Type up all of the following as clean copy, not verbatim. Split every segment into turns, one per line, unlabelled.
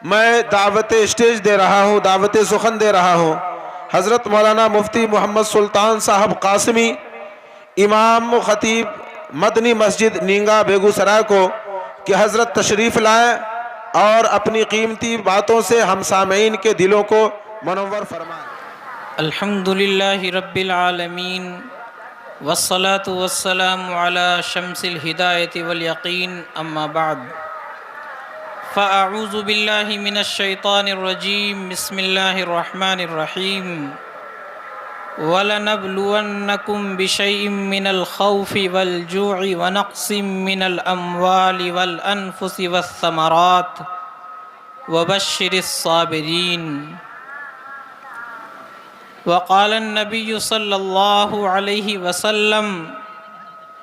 میں دعوت stage they رہا ہوں، دعوت سخن دے رہا ہوں حضرت مولانا مفتی محمد سلطان صاحب قاسمی، امام خطیب مدنی مسجد نینگا بیگو سرائے کو، کہ حضرت تشریف لائیں اور اپنی قیمتی باتوں سے ہم سامعین کے دلوں کو منور فرمائیں۔
الحمدللہ رب العالمین والصلاة والسلام على شمس الہدایت والیقین، اما بعد فاعوذ باللہ من الشیطان الرجیم، بسم اللہ الرحمن الرحیم۔ وَلَنَبْلُوَنَّكُمْ بِشَيْءٍ مِّنَ الْخَوْفِ وَالْجُوعِ وَنَقْصٍ مِّنَ الْأَمْوَالِ وَالْأَنفُسِ وَالثَّمَرَاتِ وَبَشِّرِ الصَّابِرِينَ۔ وقال النبی صلی اللہ علیہ وسلم: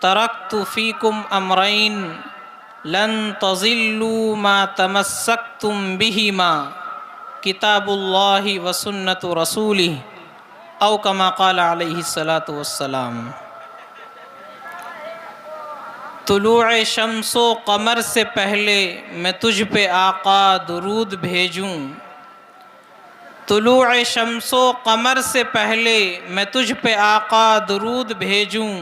ترکت فیکم امرین لن تضلوا ما تمسکتم بہما، کتاب اللہ وسنت رسولہ، او کما قال علیہ الصلاۃ والسلام۔ طلوع شمس و قمر سے پہلے میں تجھ پہ آقا درود بھیجوں، طلوع شمس و قمر سے پہلے میں تجھ پہ آقا درود بھیجوں،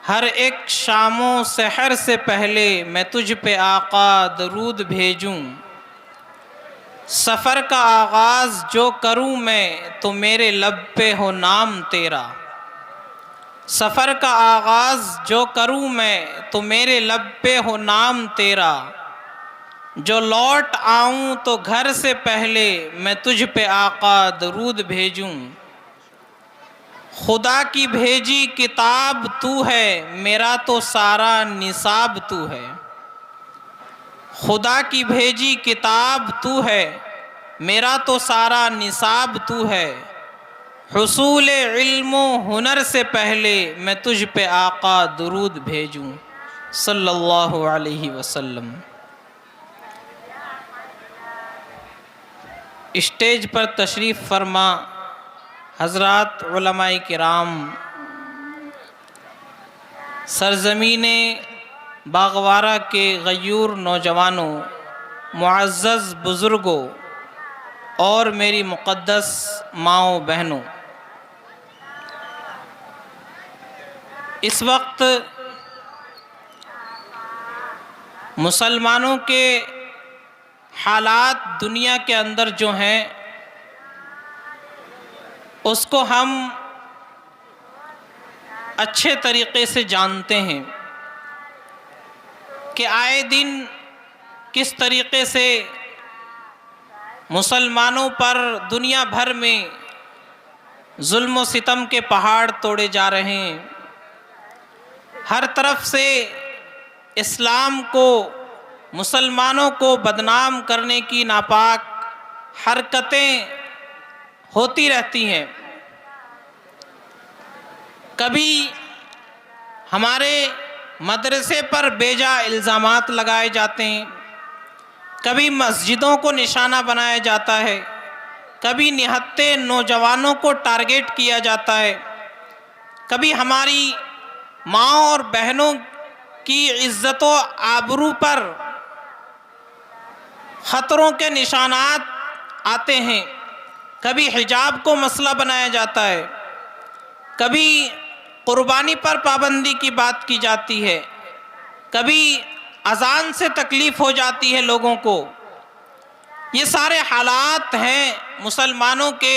ہر ایک شام و سحر سے پہلے میں تجھ پہ آقا درود بھیجوں، سفر کا آغاز جو کروں میں تو میرے لب پہ ہو نام تیرا، سفر کا آغاز جو کروں میں تو میرے لب پہ ہو نام تیرا، جو لوٹ آؤں تو گھر سے پہلے میں تجھ پہ آقا درود بھیجوں، خدا کی بھیجی کتاب تو ہے میرا تو سارا نصاب تو ہے، خدا کی بھیجی کتاب تو ہے میرا تو سارا نصاب تو ہے، حصول علم و ہنر سے پہلے میں تجھ پہ آقا درود بھیجوں، صلی اللہ علیہ وسلم۔ اسٹیج پر تشریف فرما حضرات علماء کرام، سرزمین باغوارہ کے غیور نوجوانوں، معزز بزرگوں اور میری مقدس ماؤں بہنوں، اس وقت مسلمانوں کے حالات دنیا کے اندر جو ہیں اس کو ہم اچھے طریقے سے جانتے ہیں کہ آئے دن کس طریقے سے مسلمانوں پر دنیا بھر میں ظلم و ستم کے پہاڑ توڑے جا رہے ہیں، ہر طرف سے اسلام کو، مسلمانوں کو بدنام کرنے کی ناپاک حرکتیں ہوتی رہتی ہیں، کبھی ہمارے مدرسے پر بیجا الزامات لگائے جاتے ہیں، کبھی مسجدوں کو نشانہ بنایا جاتا ہے، کبھی نہتے نوجوانوں کو ٹارگیٹ کیا جاتا ہے، کبھی ہماری ماں اور بہنوں کی عزت و آبرو پر خطروں کے نشانات آتے ہیں، کبھی حجاب کو مسئلہ بنایا جاتا ہے، کبھی قربانی پر پابندی کی بات کی جاتی ہے، کبھی اذان سے تکلیف ہو جاتی ہے لوگوں کو۔ یہ سارے حالات ہیں مسلمانوں کے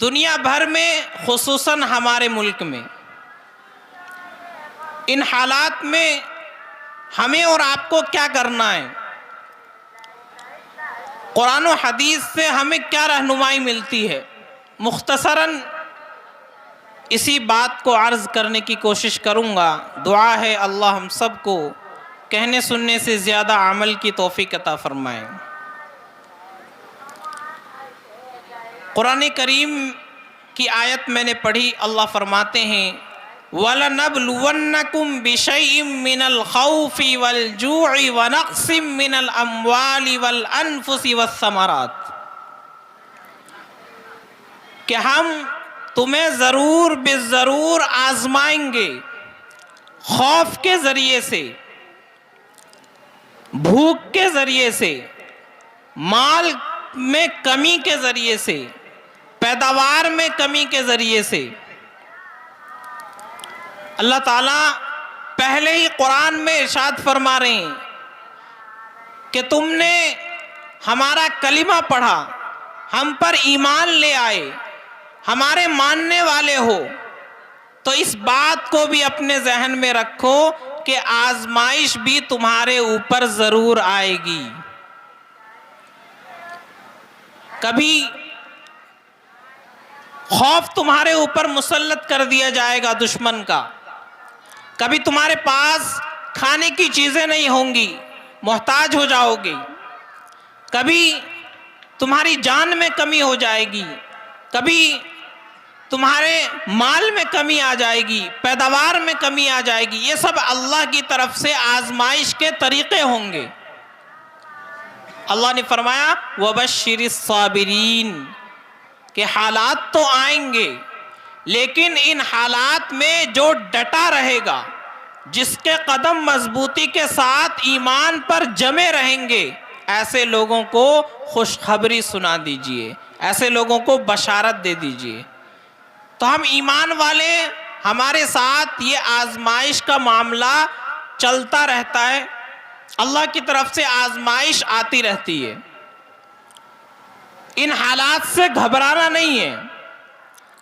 دنیا بھر میں، خصوصاً ہمارے ملک میں۔ ان حالات میں ہمیں اور آپ کو کیا کرنا ہے؟ قرآن و حدیث سے ہمیں کیا رہنمائی ملتی ہے؟ مختصراً اسی بات کو عرض کرنے کی کوشش کروں گا۔ دعا ہے اللہ ہم سب کو کہنے سننے سے زیادہ عمل کی توفیق عطا فرمائے۔ قرآن کریم کی آیت میں نے پڑھی، اللہ فرماتے ہیں وَلَنَبْلُوَنَّكُمْ بِشَيْءٍ مِّنَ الْخَوْفِ وَالْجُوعِ وَنَقْصٍ مِّنَ الْأَمْوَالِ وَالْأَنفُسِ وَالثَّمَرَاتِ، کہ ہم تمہیں ضرور بالضرور آزمائیں گے، خوف کے ذریعے سے، بھوک کے ذریعے سے، مال میں کمی کے ذریعے سے، پیداوار میں کمی کے ذریعے سے۔ اللہ تعالیٰ پہلے ہی قرآن میں ارشاد فرما رہے ہیں کہ تم نے ہمارا کلمہ پڑھا، ہم پر ایمان لے آئے، ہمارے ماننے والے ہو، تو اس بات کو بھی اپنے ذہن میں رکھو کہ آزمائش بھی تمہارے اوپر ضرور آئے گی۔ کبھی خوف تمہارے اوپر مسلط کر دیا جائے گا دشمن کا، کبھی تمہارے پاس کھانے کی چیزیں نہیں ہوں گی، محتاج ہو جاؤ گے، کبھی تمہاری جان میں کمی ہو جائے گی، کبھی تمہارے مال میں کمی آ جائے گی، پیداوار میں کمی آ جائے گی۔ یہ سب اللہ کی طرف سے آزمائش کے طریقے ہوں گے۔ اللہ نے فرمایا وَبَشِّرِ الصَّابِرِينَ کہ حالات تو آئیں گے، لیکن ان حالات میں جو ڈٹا رہے گا، جس کے قدم مضبوطی کے ساتھ ایمان پر جمے رہیں گے، ایسے لوگوں کو خوشخبری سنا دیجئے، ایسے لوگوں کو بشارت دے دیجئے۔ تو ہم ایمان والے، ہمارے ساتھ یہ آزمائش کا معاملہ چلتا رہتا ہے، اللہ کی طرف سے آزمائش آتی رہتی ہے۔ ان حالات سے گھبرانا نہیں ہے،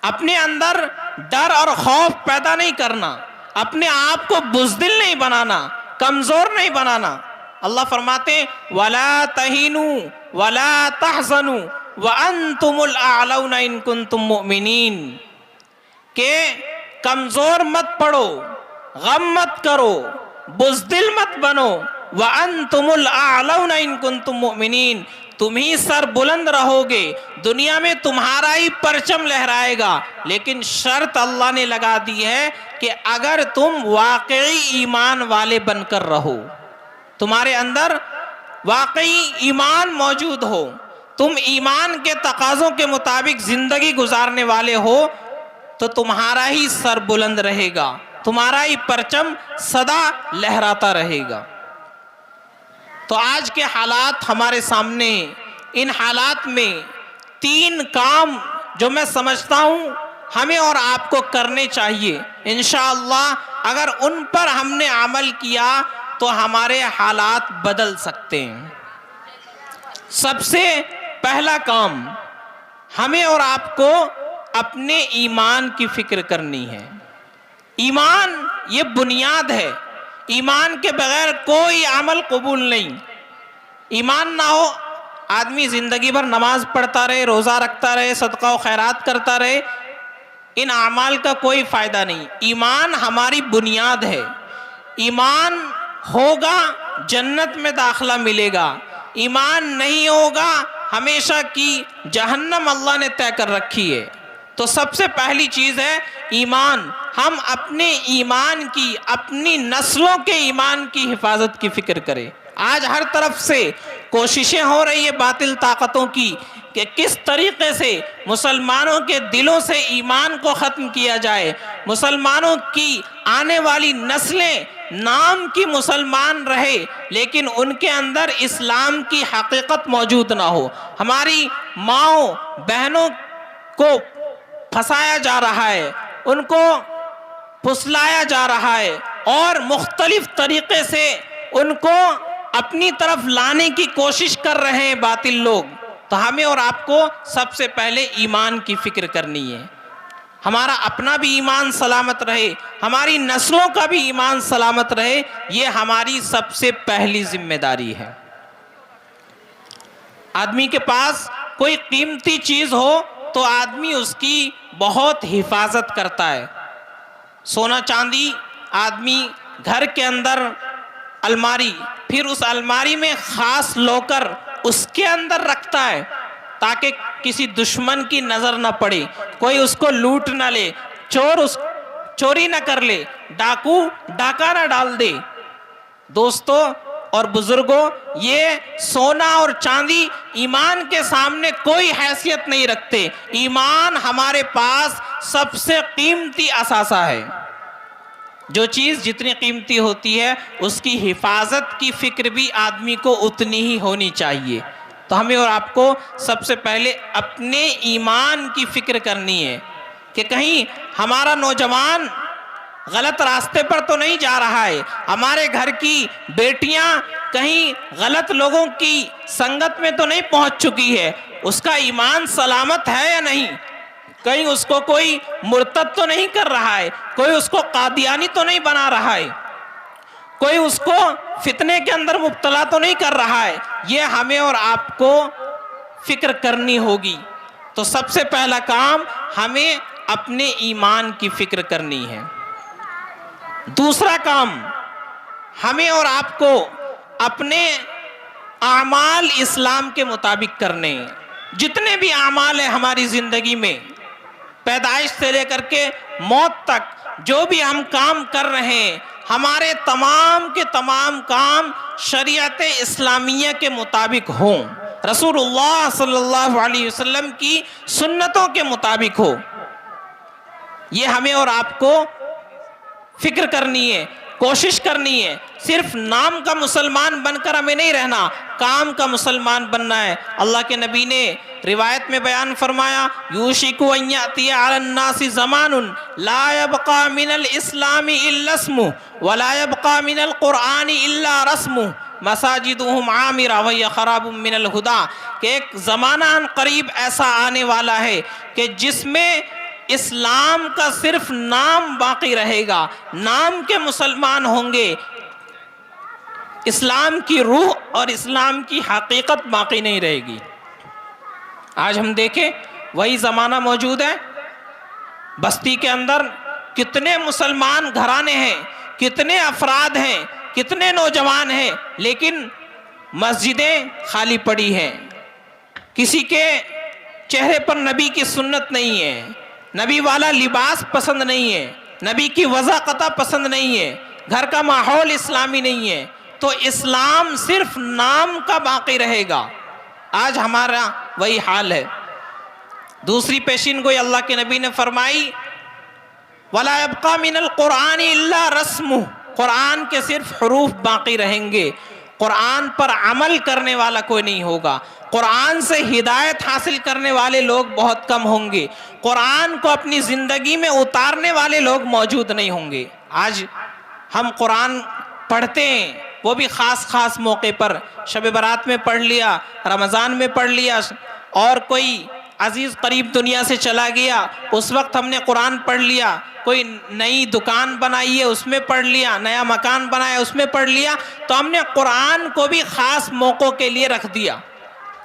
اپنے اندر ڈر اور خوف پیدا نہیں کرنا، اپنے آپ کو بزدل نہیں بنانا، کمزور نہیں بنانا۔ اللہ فرماتے ہیں وَلَا تَهِنُوا وَلَا تَحْزَنُوا وَأَنْتُمُ الْأَعْلَوْنَ إِن كُنتُم مُؤْمِنِينَ کہ کمزور مت پڑو، غم مت کرو، بزدل مت بنو۔ وَأَنْتُمُ الْأَعْلَوْنَ إِن كُنتُم مُؤْمِنِينَ تم ہی سر بلند رہو گے، دنیا میں تمہارا ہی پرچم لہرائے گا، لیکن شرط اللہ نے لگا دی ہے کہ اگر تم واقعی ایمان والے بن کر رہو، تمہارے اندر واقعی ایمان موجود ہو، تم ایمان کے تقاضوں کے مطابق زندگی گزارنے والے ہو، تو تمہارا ہی سر بلند رہے گا، تمہارا ہی پرچم سدا لہراتا رہے گا۔ تو آج کے حالات ہمارے سامنے، ان حالات میں 3 کام جو میں سمجھتا ہوں ہمیں اور آپ کو کرنے چاہیے، انشاءاللہ اگر ان پر ہم نے عمل کیا تو ہمارے حالات بدل سکتے ہیں۔ سب سے پہلا کام، ہمیں اور آپ کو اپنے ایمان کی فکر کرنی ہے۔ ایمان یہ بنیاد ہے، ایمان کے بغیر کوئی عمل قبول نہیں۔ ایمان نہ ہو، آدمی زندگی بھر نماز پڑھتا رہے، روزہ رکھتا رہے، صدقہ و خیرات کرتا رہے، ان اعمال کا کوئی فائدہ نہیں۔ ایمان ہماری بنیاد ہے، ایمان ہوگا جنت میں داخلہ ملے گا، ایمان نہیں ہوگا ہمیشہ کی جہنم اللہ نے طے کر رکھی ہے۔ تو سب سے پہلی چیز ہے ایمان۔ ہم اپنے ایمان کی، اپنی نسلوں کے ایمان کی حفاظت کی فکر کریں۔ آج ہر طرف سے کوششیں ہو رہی ہیں باطل طاقتوں کی کہ کس طریقے سے مسلمانوں کے دلوں سے ایمان کو ختم کیا جائے، مسلمانوں کی آنے والی نسلیں نام کی مسلمان رہے لیکن ان کے اندر اسلام کی حقیقت موجود نہ ہو۔ ہماری ماؤں بہنوں کو پھنسایا جا رہا ہے، ان کو پھسلایا جا رہا ہے اور مختلف طریقے سے ان کو اپنی طرف لانے کی کوشش کر رہے ہیں باطل لوگ۔ تو ہمیں اور آپ کو سب سے پہلے ایمان کی فکر کرنی ہے، ہمارا اپنا بھی ایمان سلامت رہے، ہماری نسلوں کا بھی ایمان سلامت رہے، یہ ہماری سب سے پہلی ذمہ داری ہے۔ آدمی کے پاس کوئی قیمتی چیز ہو تو آدمی اس کی بہت حفاظت کرتا ہے۔ سونا چاندی آدمی گھر کے اندر الماری، پھر اس الماری میں خاص لوکر اس کے اندر رکھتا ہے تاکہ کسی دشمن کی نظر نہ پڑے، کوئی اس کو لوٹ نہ لے، چور اس چوری نہ کر لے، ڈاکو ڈاکہ نہ ڈال دے۔ دوستو اور بزرگوں، یہ سونا اور چاندی ایمان کے سامنے کوئی حیثیت نہیں رکھتے۔ ایمان ہمارے پاس سب سے قیمتی اثاثہ ہے۔ جو چیز جتنی قیمتی ہوتی ہے اس کی حفاظت کی فکر بھی آدمی کو اتنی ہی ہونی چاہیے۔ تو ہمیں اور آپ کو سب سے پہلے اپنے ایمان کی فکر کرنی ہے کہ کہیں ہمارا نوجوان غلط راستے پر تو نہیں جا رہا ہے، ہمارے گھر کی بیٹیاں کہیں غلط لوگوں کی سنگت میں تو نہیں پہنچ چکی ہے، اس کا ایمان سلامت ہے یا نہیں، کہیں اس کو کوئی مرتد تو نہیں کر رہا ہے، کوئی اس کو قادیانی تو نہیں بنا رہا ہے، کوئی اس کو فتنے کے اندر مبتلا تو نہیں کر رہا ہے۔ یہ ہمیں اور آپ کو فکر کرنی ہوگی۔ تو سب سے پہلا کام ہمیں اپنے ایمان کی فکر کرنی ہے۔ دوسرا کام ہمیں اور آپ کو اپنے اعمال اسلام کے مطابق کرنے ہیں۔ جتنے بھی اعمال ہیں ہماری زندگی میں، پیدائش سے لے کر کے موت تک جو بھی ہم کام کر رہے ہیں، ہمارے تمام کے تمام کام شریعت اسلامیہ کے مطابق ہوں، رسول اللہ صلی اللہ علیہ وسلم کی سنتوں کے مطابق ہو۔ یہ ہمیں اور آپ کو فکر کرنی ہے، کوشش کرنی ہے۔ صرف نام کا مسلمان بن کر ہمیں نہیں رہنا، کام کا مسلمان بننا ہے۔ اللہ کے نبی نے روایت میں بیان فرمایا، یوشک ان یاتی علی الناس زمان لا یبقى من الاسلام الا اسمہ ولا یبقى من القرآن الا رسمہ مساجدہم عامرہ وہی خراب من الہدی، کہ ایک زمانہ ان قریب ایسا آنے والا ہے کہ جس میں اسلام کا صرف نام باقی رہے گا، نام کے مسلمان ہوں گے، اسلام کی روح اور اسلام کی حقیقت باقی نہیں رہے گی۔ آج ہم دیکھیں وہی زمانہ موجود ہے، بستی کے اندر کتنے مسلمان گھرانے ہیں، کتنے افراد ہیں، کتنے نوجوان ہیں، لیکن مسجدیں خالی پڑی ہیں، کسی کے چہرے پر نبی کی سنت نہیں ہے، نبی والا لباس پسند نہیں ہے، نبی کی وضاحت پسند نہیں ہے، گھر کا ماحول اسلامی نہیں ہے، تو اسلام صرف نام کا باقی رہے گا۔ آج ہمارا وہی حال ہے۔ دوسری پیشین گوئی اللہ کے نبی نے فرمائی، وَلَا يَبْقَى مِنَ الْقُرْآنِ إِلَّا رَسْمُهُ، قرآن کے صرف حروف باقی رہیں گے، قرآن پر عمل کرنے والا کوئی نہیں ہوگا، قرآن سے ہدایت حاصل کرنے والے لوگ بہت کم ہوں گے، قرآن کو اپنی زندگی میں اتارنے والے لوگ موجود نہیں ہوں گے۔ آج ہم قرآن پڑھتے ہیں، وہ بھی خاص موقع پر، شب برات میں پڑھ لیا، رمضان میں پڑھ لیا، اور کوئی عزیز قریب دنیا سے چلا گیا اس وقت ہم نے قرآن پڑھ لیا، کوئی نئی دکان بنائی ہے اس میں پڑھ لیا، نیا مکان بنایا اس میں پڑھ لیا، تو ہم نے قرآن کو بھی خاص موقعوں کے لیے رکھ دیا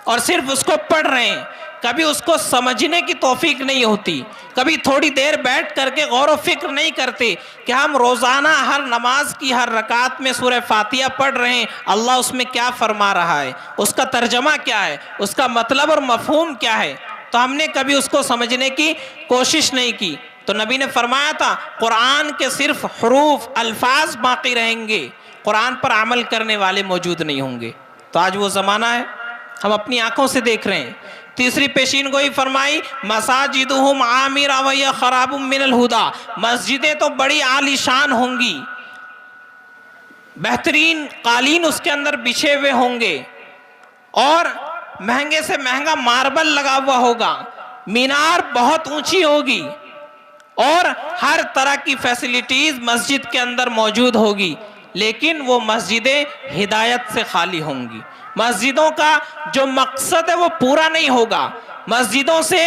اور صرف اس کو پڑھ رہے ہیں، کبھی اس کو سمجھنے کی توفیق نہیں ہوتی، کبھی تھوڑی دیر بیٹھ کر کے غور و فکر نہیں کرتے کہ ہم روزانہ ہر نماز کی ہر رکعت میں سورہ فاتحہ پڑھ رہے ہیں، اللہ اس میں کیا فرما رہا ہے، اس کا ترجمہ کیا ہے، اس کا مطلب اور مفہوم کیا ہے، تو ہم نے کبھی اس کو سمجھنے کی کوشش نہیں کی۔ تو نبی نے فرمایا تھا قرآن کے صرف حروف الفاظ باقی رہیں گے، قرآن پر عمل کرنے والے موجود نہیں ہوں گے۔ تو آج وہ زمانہ ہے، ہم اپنی آنکھوں سے دیکھ رہے ہیں۔ تیسری پیشین گوئی فرمائی، مساجدہم عامرہ وہی خراب من الہدی، مسجدیں تو بڑی عالی شان ہوں گی، بہترین قالین اس کے اندر بچھے ہوئے ہوں گے، اور مہنگے سے مہنگا ماربل لگا ہوا ہوگا، مینار بہت اونچی ہوگی، اور ہر طرح کی فیسلٹیز مسجد کے اندر موجود ہوگی، لیکن وہ مسجدیں ہدایت سے خالی ہوں گی، مسجدوں کا جو مقصد ہے وہ پورا نہیں ہوگا، مسجدوں سے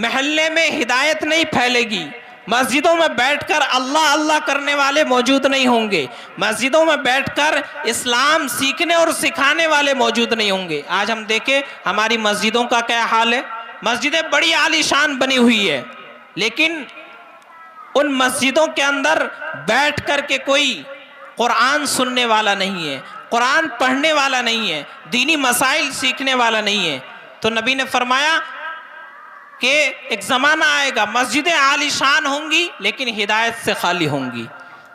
محلے میں ہدایت نہیں پھیلے گی، مسجدوں میں بیٹھ کر اللہ اللہ کرنے والے موجود نہیں ہوں گے، مسجدوں میں بیٹھ کر اسلام سیکھنے اور سکھانے والے موجود نہیں ہوں گے۔ آج ہم دیکھیں ہماری مسجدوں کا کیا حال ہے، مسجدیں بڑی عالی شان بنی ہوئی ہے، لیکن ان مسجدوں کے اندر بیٹھ کر کے کوئی قرآن سننے والا نہیں ہے، قرآن پڑھنے والا نہیں ہے، دینی مسائل سیکھنے والا نہیں ہے۔ تو نبی نے فرمایا کہ ایک زمانہ آئے گا مسجدیں عالی شان ہوں گی لیکن ہدایت سے خالی ہوں گی۔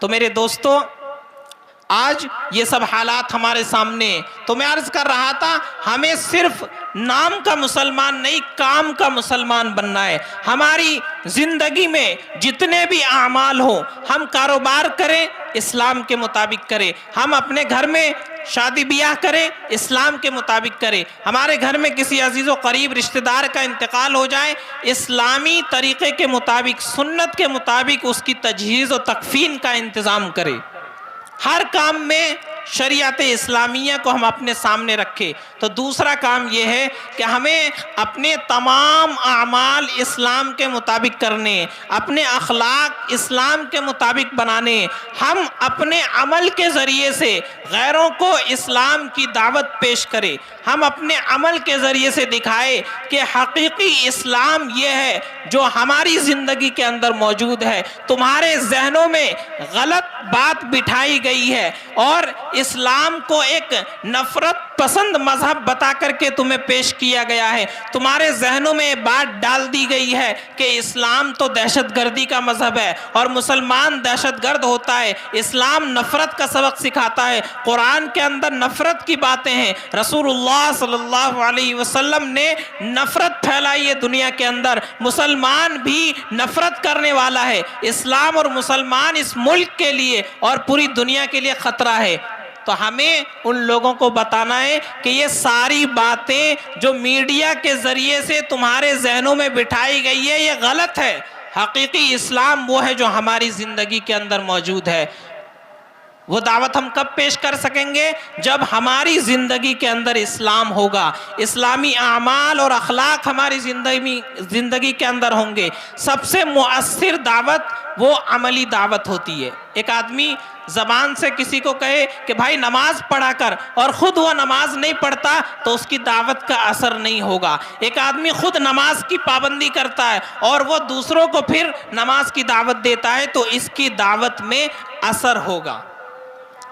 تو میرے دوستو، آج یہ سب حالات ہمارے سامنے ہیں۔ تو میں عرض کر رہا تھا ہمیں صرف نام کا مسلمان نہیں، کام کا مسلمان بننا ہے۔ ہماری زندگی میں جتنے بھی اعمال ہوں، ہم کاروبار کریں اسلام کے مطابق کریں، ہم اپنے گھر میں شادی بیاہ کریں اسلام کے مطابق کریں، ہمارے گھر میں کسی عزیز و قریب رشتہ دار کا انتقال ہو جائے اسلامی طریقے کے مطابق، سنت کے مطابق اس کی تجہیز و تکفین کا انتظام کریں۔ ہر کام میں شریعت اسلامیہ کو ہم اپنے سامنے رکھیں۔ تو دوسرا کام یہ ہے کہ ہمیں اپنے تمام اعمال اسلام کے مطابق کرنے، اپنے اخلاق اسلام کے مطابق بنانے، ہم اپنے عمل کے ذریعے سے غیروں کو اسلام کی دعوت پیش کریں، ہم اپنے عمل کے ذریعے سے دکھائے کہ حقیقی اسلام یہ ہے جو ہماری زندگی کے اندر موجود ہے۔ تمہارے ذہنوں میں غلط بات بٹھائی گئی ہے اور اسلام کو ایک نفرت پسند مذہب بتا کر کے تمہیں پیش کیا گیا ہے۔ تمہارے ذہنوں میں یہ بات ڈال دی گئی ہے کہ اسلام تو دہشت گردی کا مذہب ہے اور مسلمان دہشت گرد ہوتا ہے، اسلام نفرت کا سبق سکھاتا ہے، قرآن کے اندر نفرت کی باتیں ہیں، رسول اللہ صلی اللہ علیہ وسلم نے نفرت پھیلائی ہے دنیا کے اندر، مسلمان بھی نفرت کرنے والا ہے۔ اسلام اور مسلمان اس ملک کے لیے اور پوری دنیا کے لیے خطرہ ہے۔ تو ہمیں ان لوگوں کو بتانا ہے کہ یہ ساری باتیں جو میڈیا کے ذریعے سے تمہارے ذہنوں میں بٹھائی گئی ہے یہ غلط ہے۔ حقیقی اسلام وہ ہے جو ہماری زندگی کے اندر موجود ہے۔ وہ دعوت ہم کب پیش کر سکیں گے؟ جب ہماری زندگی کے اندر اسلام ہوگا، اسلامی اعمال اور اخلاق ہماری زندگی کے اندر ہوں گے۔ سب سے مؤثر دعوت وہ عملی دعوت ہوتی ہے۔ ایک آدمی زبان سے کسی کو کہے کہ بھائی نماز پڑھا کر اور خود وہ نماز نہیں پڑھتا تو اس کی دعوت کا اثر نہیں ہوگا۔ ایک آدمی خود نماز کی پابندی کرتا ہے اور وہ دوسروں کو پھر نماز کی دعوت دیتا ہے تو اس کی دعوت میں اثر ہوگا۔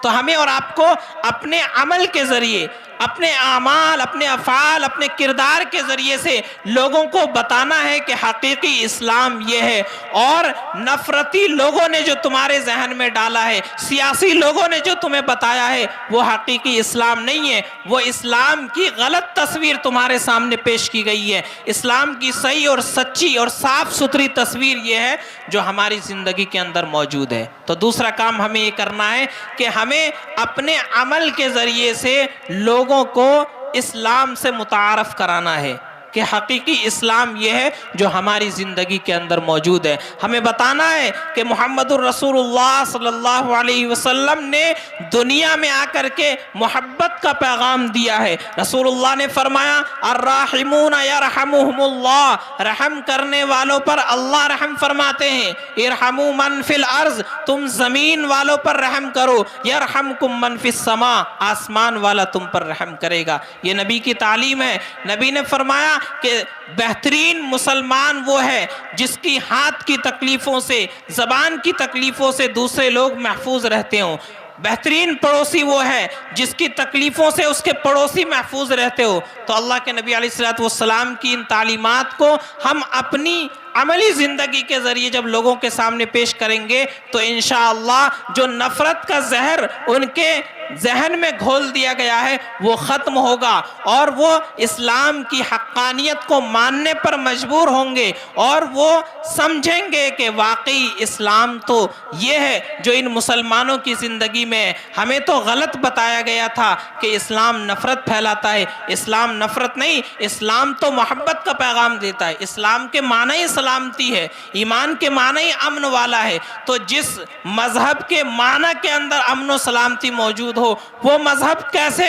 تو ہمیں اور آپ کو اپنے عمل کے ذریعے، اپنے اعمال، اپنے افعال، اپنے کردار کے ذریعے سے لوگوں کو بتانا ہے کہ حقیقی اسلام یہ ہے۔ اور نفرتی لوگوں نے جو تمہارے ذہن میں ڈالا ہے، سیاسی لوگوں نے جو تمہیں بتایا ہے وہ حقیقی اسلام نہیں ہے، وہ اسلام کی غلط تصویر تمہارے سامنے پیش کی گئی ہے۔ اسلام کی صحیح اور سچی اور صاف ستھری تصویر یہ ہے جو ہماری زندگی کے اندر موجود ہے۔ تو دوسرا کام ہمیں یہ کرنا ہے کہ ہمیں اپنے عمل کے ذریعے سے لوگوں کو اسلام سے متعارف کرانا ہے کہ حقیقی اسلام یہ ہے جو ہماری زندگی کے اندر موجود ہے۔ ہمیں بتانا ہے کہ محمد الرسول اللہ صلی اللہ علیہ وسلم نے دنیا میں آ کر کے محبت کا پیغام دیا ہے۔ رسول اللہ نے فرمایا الراحمون یرحمہم اللہ، رحم کرنے والوں پر اللہ رحم فرماتے ہیں۔ ارحموا من فی الارض، تم زمین والوں پر رحم کرو، یرحمکم من فی السماء، آسمان والا تم پر رحم کرے گا۔ یہ نبی کی تعلیم ہے۔ نبی نے فرمایا کہ بہترین مسلمان وہ ہے جس کی ہاتھ کی تکلیفوں سے، زبان کی تکلیفوں سے دوسرے لوگ محفوظ رہتے ہوں۔ بہترین پڑوسی وہ ہے جس کی تکلیفوں سے اس کے پڑوسی محفوظ رہتے ہو۔ تو اللہ کے نبی علیہ الصلوۃ والسلام کی ان تعلیمات کو ہم اپنی عملی زندگی کے ذریعے جب لوگوں کے سامنے پیش کریں گے تو انشاءاللہ جو نفرت کا زہر ان کے ذہن میں گھول دیا گیا ہے وہ ختم ہوگا اور وہ اسلام کی حقانیت کو ماننے پر مجبور ہوں گے اور وہ سمجھیں گے کہ واقعی اسلام تو یہ ہے جو ان مسلمانوں کی زندگی میں ہے۔ ہمیں تو غلط بتایا گیا تھا کہ اسلام نفرت پھیلاتا ہے، اسلام نفرت نہیں، اسلام تو محبت کا پیغام دیتا ہے۔ اسلام کے معنی ہی سلامتی ہے، ایمان کے معنی ہی امن والا ہے۔ تو جس مذہب کے معنی کے اندر امن و سلامتی موجود ہو وہ مذہب کیسے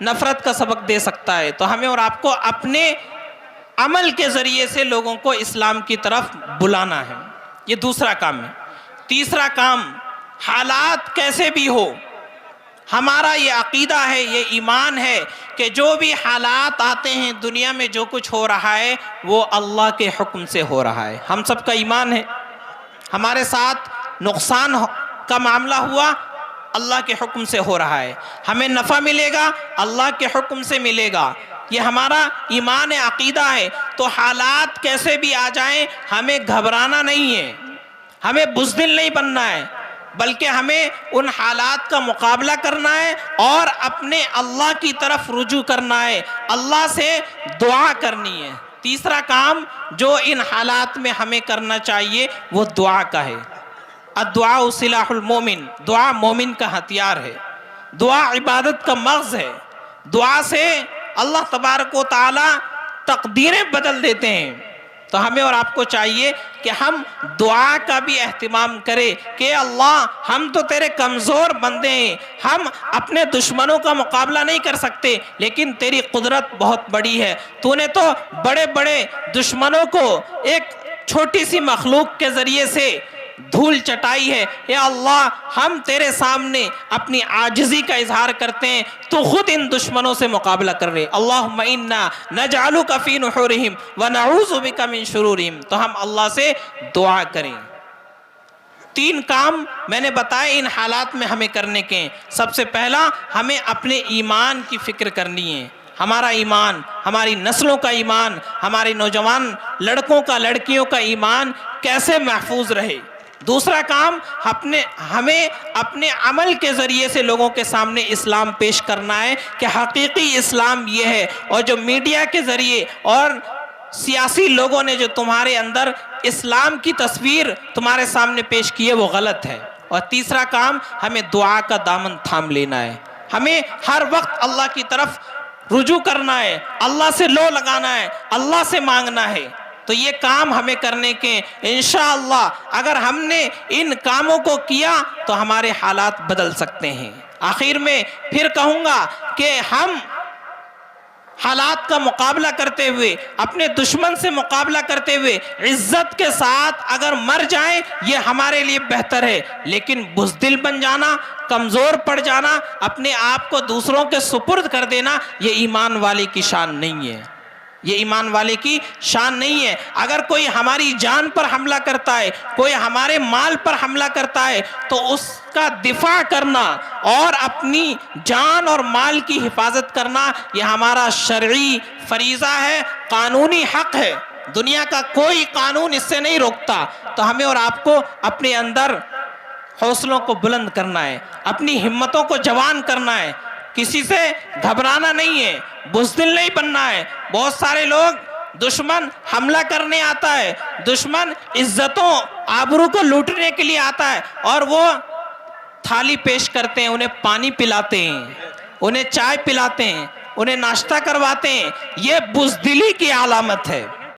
نفرت کا سبق دے سکتا ہے؟ تو ہمیں اور آپ کو اپنے عمل کے ذریعے سے لوگوں کو اسلام کی طرف بلانا ہے، یہ دوسرا کام ہے۔ تیسرا کام، حالات کیسے بھی ہو، ہمارا یہ عقیدہ ہے، یہ ایمان ہے کہ جو بھی حالات آتے ہیں دنیا میں، جو کچھ ہو رہا ہے وہ اللہ کے حکم سے ہو رہا ہے۔ ہم سب کا ایمان ہے ہمارے ساتھ نقصان کا معاملہ ہوا اللہ کے حکم سے ہو رہا ہے، ہمیں نفع ملے گا اللہ کے حکم سے ملے گا، یہ ہمارا ایمان عقیدہ ہے۔ تو حالات کیسے بھی آ جائیں ہمیں گھبرانا نہیں ہے، ہمیں بزدل نہیں بننا ہے۔ بلکہ ہمیں ان حالات کا مقابلہ کرنا ہے اور اپنے اللہ کی طرف رجوع کرنا ہے، اللہ سے دعا کرنی ہے۔ تیسرا کام جو ان حالات میں ہمیں کرنا چاہیے وہ دعا کا ہے۔ الدعاء سلاح المومن، دعا مومن کا ہتھیار ہے، دعا عبادت کا مغز ہے، دعا سے اللہ تبارک و تعالی تقدیریں بدل دیتے ہیں۔ تو ہمیں اور آپ کو چاہیے کہ ہم دعا کا بھی اہتمام کریں کہ اللہ ہم تو تیرے کمزور بندے ہیں، ہم اپنے دشمنوں کا مقابلہ نہیں کر سکتے، لیکن تیری قدرت بہت بڑی ہے، تو نے تو بڑے بڑے دشمنوں کو ایک چھوٹی سی مخلوق کے ذریعے سے دھول چٹائی ہے۔ یا اللہ ہم تیرے سامنے اپنی عاجزی کا اظہار کرتے ہیں، تو خود ان دشمنوں سے مقابلہ کر رہے۔ اللہم انا نجعلک فی نحورہم ونعوذ بک من شرورہم۔ تو ہم اللہ سے دعا کریں۔ 3 کام میں نے بتائے ان حالات میں ہمیں کرنے کے ہیں۔ سب سے پہلا ہمیں اپنے ایمان کی فکر کرنی ہے، ہمارا ایمان، ہماری نسلوں کا ایمان، ہمارے نوجوان لڑکوں کا لڑکیوں کا ایمان کیسے محفوظ رہے۔ دوسرا کام ہمیں اپنے عمل کے ذریعے سے لوگوں کے سامنے اسلام پیش کرنا ہے کہ حقیقی اسلام یہ ہے، اور جو میڈیا کے ذریعے اور سیاسی لوگوں نے جو تمہارے اندر اسلام کی تصویر تمہارے سامنے پیش کی ہے وہ غلط ہے۔ اور تیسرا کام ہمیں دعا کا دامن تھام لینا ہے، ہمیں ہر وقت اللہ کی طرف رجوع کرنا ہے، اللہ سے لو لگانا ہے، اللہ سے مانگنا ہے۔ تو یہ کام ہمیں کرنے کے انشاءاللہ اگر ہم نے ان کاموں کو کیا تو ہمارے حالات بدل سکتے ہیں۔ آخر میں پھر کہوں گا کہ ہم حالات کا مقابلہ کرتے ہوئے، اپنے دشمن سے مقابلہ کرتے ہوئے عزت کے ساتھ اگر مر جائیں یہ ہمارے لیے بہتر ہے، لیکن بزدل بن جانا، کمزور پڑ جانا، اپنے آپ کو دوسروں کے سپرد کر دینا، یہ ایمان والے کی شان نہیں ہے، یہ ایمان والے کی شان نہیں ہے۔ اگر کوئی ہماری جان پر حملہ کرتا ہے، کوئی ہمارے مال پر حملہ کرتا ہے، تو اس کا دفاع کرنا اور اپنی جان اور مال کی حفاظت کرنا یہ ہمارا شرعی فریضہ ہے، قانونی حق ہے، دنیا کا کوئی قانون اس سے نہیں روکتا۔ تو ہمیں اور آپ کو اپنے اندر حوصلوں کو بلند کرنا ہے، اپنی ہمتوں کو جوان کرنا ہے، کسی سے گھبرانا نہیں ہے، بزدل نہیں بننا ہے۔ بہت سارے لوگ دشمن حملہ کرنے آتا ہے، دشمن عزتوں آبرو کو لوٹنے کے لیے آتا ہے، اور وہ تھالی پیش کرتے ہیں، انہیں پانی پلاتے ہیں، انہیں چائے پلاتے ہیں، انہیں ناشتہ کرواتے ہیں، یہ بزدلی کی علامت ہے۔